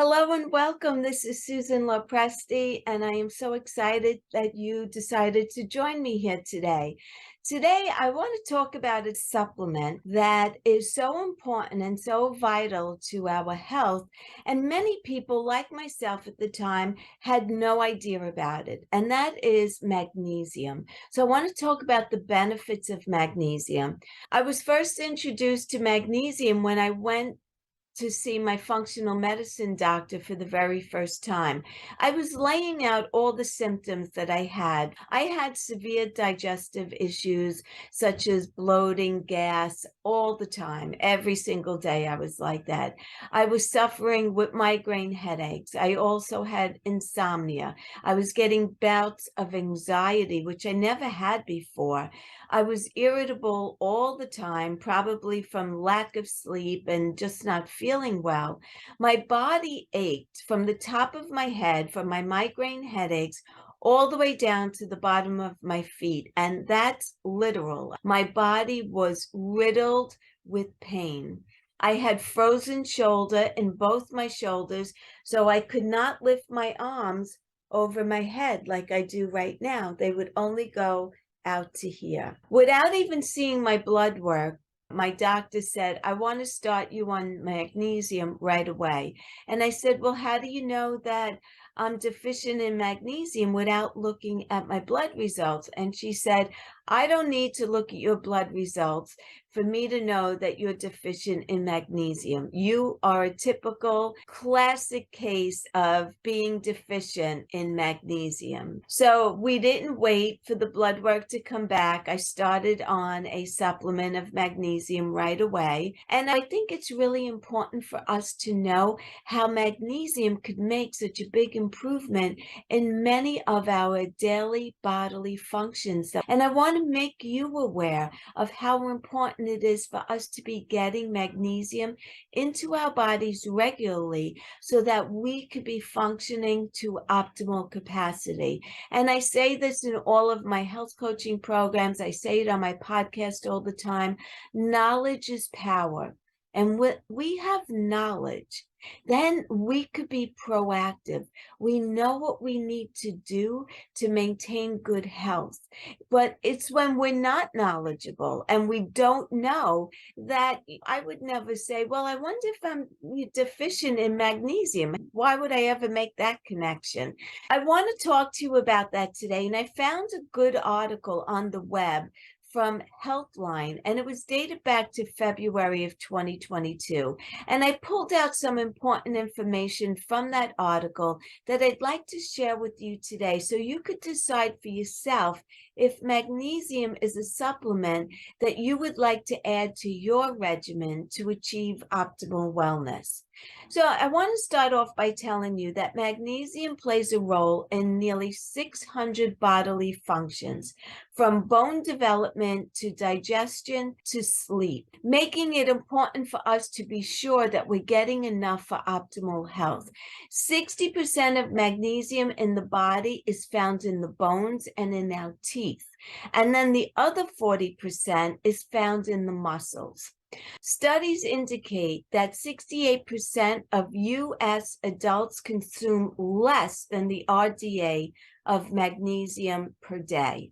Hello and welcome. This is Susan Lopresti, and I am so excited that you decided to join me here today. Today, I want to talk about a supplement that is so important and so vital to our health. And many people, like myself at the time, had no idea about it, and that is magnesium. So, I want to talk about the benefits of magnesium. I was first introduced to magnesium when I went to see my functional medicine doctor for the very first time. I was laying out all the symptoms that I had. I had severe digestive issues such as bloating, gas, all the time. Every single day I was like that. I was suffering with migraine headaches. I also had insomnia. I was getting bouts of anxiety, which I never had before. I was irritable all the time, probably from lack of sleep and just not feeling well. My body ached from the top of my head, from my migraine headaches, all the way down to the bottom of my feet. And that's literal. My body was riddled with pain. I had frozen shoulder in both my shoulders, so I could not lift my arms over my head like I do right now. They would only go out to here. Without even seeing my blood work, my doctor said, I want to start you on magnesium right away. And I said, well, how do you know that I'm deficient in magnesium without looking at my blood results? And she said, I don't need to look at your blood results for me to know that you're deficient in magnesium. You are a typical classic case of being deficient in magnesium. So we didn't wait for the blood work to come back. I started on a supplement of magnesium right away. And I think it's really important for us to know how magnesium could make such a big improvement in many of our daily bodily functions. And I want to make you aware of how important it is for us to be getting magnesium into our bodies regularly so that we could be functioning to optimal capacity. And I say this in all of my health coaching programs. I say it on my podcast all the time. Knowledge is power. And when we have knowledge, then we could be proactive. We know what we need to do to maintain good health. But it's when we're not knowledgeable and we don't know that I would never say, well, I wonder if I'm deficient in magnesium. Why would I ever make that connection? I want to talk to you about that today. And I found a good article on the web from Healthline, and it was dated back to February of 2022. And I pulled out some important information from that article that I'd like to share with you today so you could decide for yourself if magnesium is a supplement that you would like to add to your regimen to achieve optimal wellness. So I want to start off by telling you that magnesium plays a role in nearly 600 bodily functions, from bone development to digestion to sleep, making it important for us to be sure that we're getting enough for optimal health. 60% of magnesium in the body is found in the bones and in our teeth. And then the other 40% is found in the muscles. Studies indicate that 68% of U.S. adults consume less than the RDA of magnesium per day.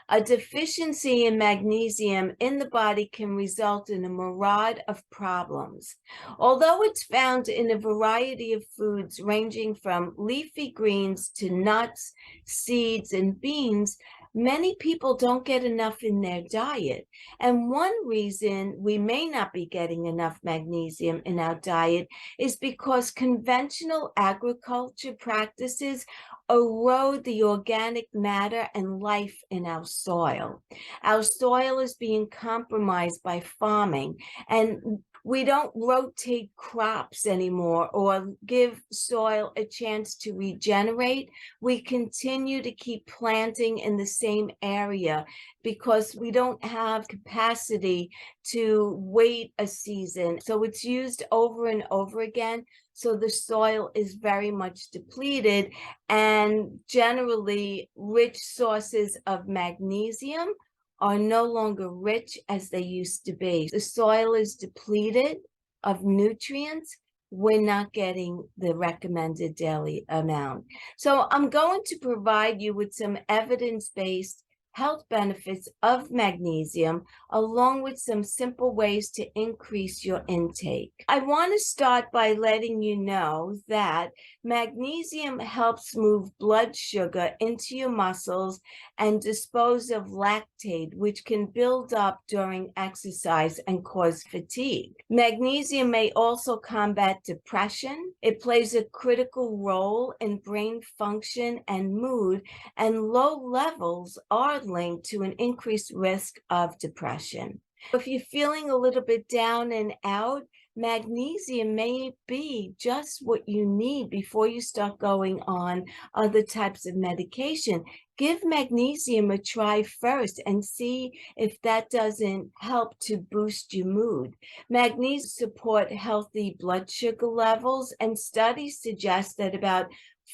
A deficiency in magnesium in the body can result in a myriad of problems. Although it's found in a variety of foods ranging from leafy greens to nuts, seeds, and beans, many people don't get enough in their diet. And one reason we may not be getting enough magnesium in our diet is because conventional agriculture practices erode the organic matter and life in our soil. Our soil is being compromised by farming, and we don't rotate crops anymore or give soil a chance to regenerate. We continue to keep planting in the same area because we don't have capacity to wait a season. So it's used over and over again. So the soil is very much depleted, and generally rich sources of magnesium are no longer rich as they used to be. The soil is depleted of nutrients, we're not getting the recommended daily amount. So I'm going to provide you with some evidence-based health benefits of magnesium, along with some simple ways to increase your intake. I want to start by letting you know that magnesium helps move blood sugar into your muscles and dispose of lactate, which can build up during exercise and cause fatigue. Magnesium may also combat depression. It plays a critical role in brain function and mood, and low levels are linked to an increased risk of depression. If you're feeling a little bit down and out, magnesium may be just what you need before you start going on other types of medication. Give magnesium a try first and see if that doesn't help to boost your mood. Magnesium support healthy blood sugar levels, and studies suggest that about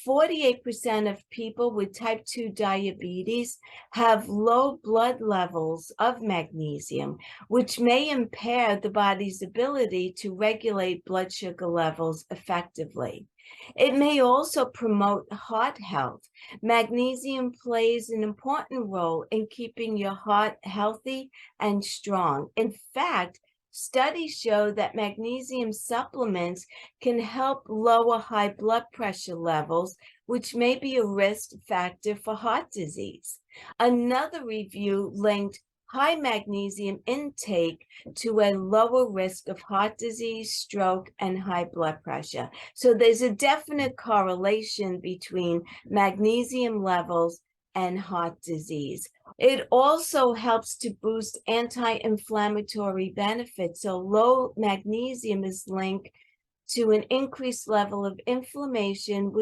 48% of people with type 2 diabetes have low blood levels of magnesium, which may impair the body's ability to regulate blood sugar levels effectively. It may also promote heart health. Magnesium plays an important role in keeping your heart healthy and strong. In fact, studies show that magnesium supplements can help lower high blood pressure levels, which may be a risk factor for heart disease. Another review linked high magnesium intake to a lower risk of heart disease, stroke, and high blood pressure. So there's a definite correlation between magnesium levels and heart disease. It also helps to boost anti-inflammatory benefits. So low magnesium is linked to an increased level of inflammation,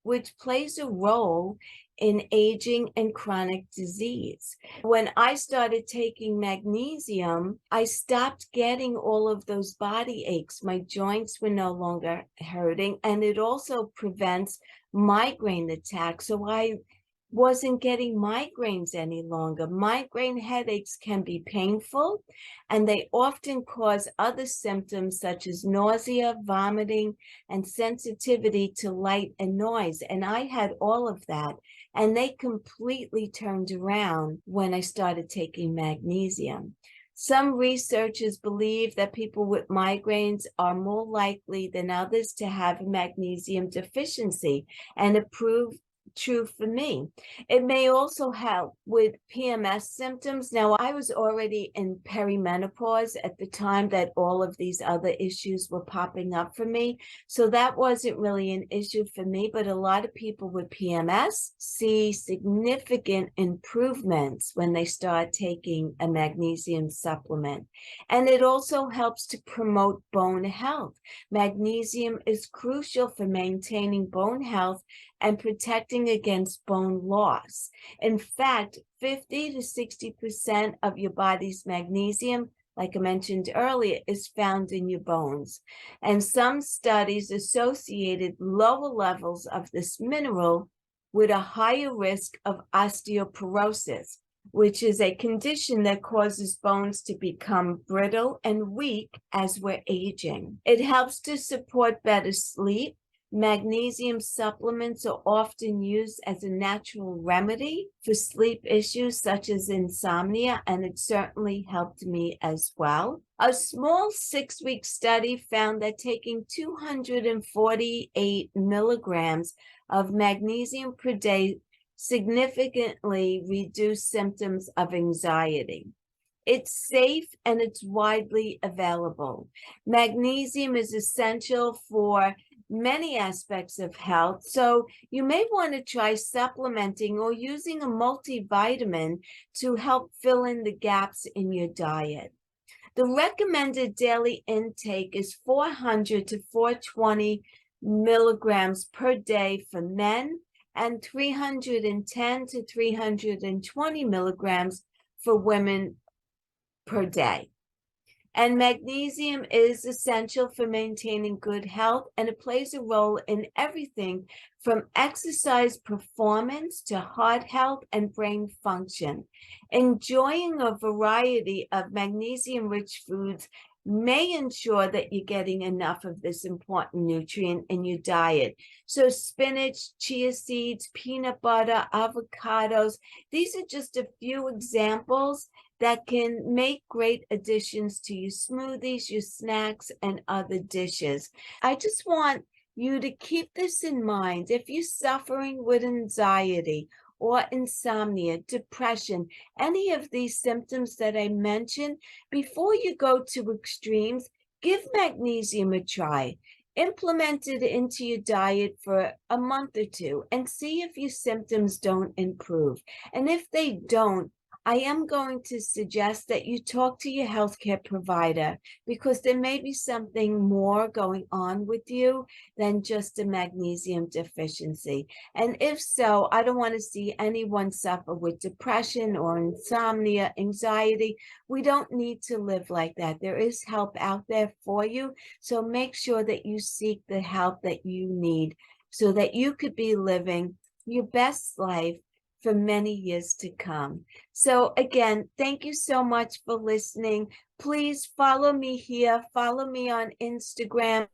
which plays a role in aging and chronic disease. When I started taking magnesium, I stopped getting all of those body aches. My joints were no longer hurting, and it also prevents migraine attacks. So I wasn't getting migraines any longer. Migraine headaches can be painful, and they often cause other symptoms such as nausea, vomiting, and sensitivity to light and noise. And I had all of that, and they completely turned around when I started taking magnesium. Some researchers believe that people with migraines are more likely than others to have a magnesium deficiency, and it proved true for me. It may also help with PMS symptoms. Now, I was already in perimenopause at the time that all of these other issues were popping up for me, so that wasn't really an issue for me, but a lot of people with PMS see significant improvements when they start taking a magnesium supplement. And it also helps to promote bone health. Magnesium is crucial for maintaining bone health and protecting against bone loss. In fact, 50 to 60% of your body's magnesium, like I mentioned earlier, is found in your bones. And some studies associated lower levels of this mineral with a higher risk of osteoporosis, which is a condition that causes bones to become brittle and weak as we're aging. It helps to support better sleep. Magnesium supplements are often used as a natural remedy for sleep issues such as insomnia, and it certainly helped me as well. A small 6-week study found that taking 248 milligrams of magnesium per day significantly reduced symptoms of anxiety. It's safe and it's widely available. Magnesium is essential for many aspects of health, so you may want to try supplementing or using a multivitamin to help fill in the gaps in your diet. The recommended daily intake is 400 to 420 milligrams per day for men and 310 to 320 milligrams for women per day. And magnesium is essential for maintaining good health, and it plays a role in everything from exercise performance to heart health and brain function. Enjoying a variety of magnesium-rich foods may ensure that you're getting enough of this important nutrient in your diet. So spinach, chia seeds, peanut butter, avocados, these are just a few examples that can make great additions to your smoothies, your snacks, and other dishes. I just want you to keep this in mind. If you're suffering with anxiety or insomnia, depression, any of these symptoms that I mentioned, before you go to extremes, give magnesium a try. Implement it into your diet for a month or two and see if your symptoms don't improve. And if they don't, I am going to suggest that you talk to your healthcare provider because there may be something more going on with you than just a magnesium deficiency. And if so, I don't want to see anyone suffer with depression or insomnia, anxiety. We don't need to live like that. There is help out there for you. So make sure that you seek the help that you need so that you could be living your best life for many years to come. So again, thank you so much for listening. Please follow me here. Follow me on Instagram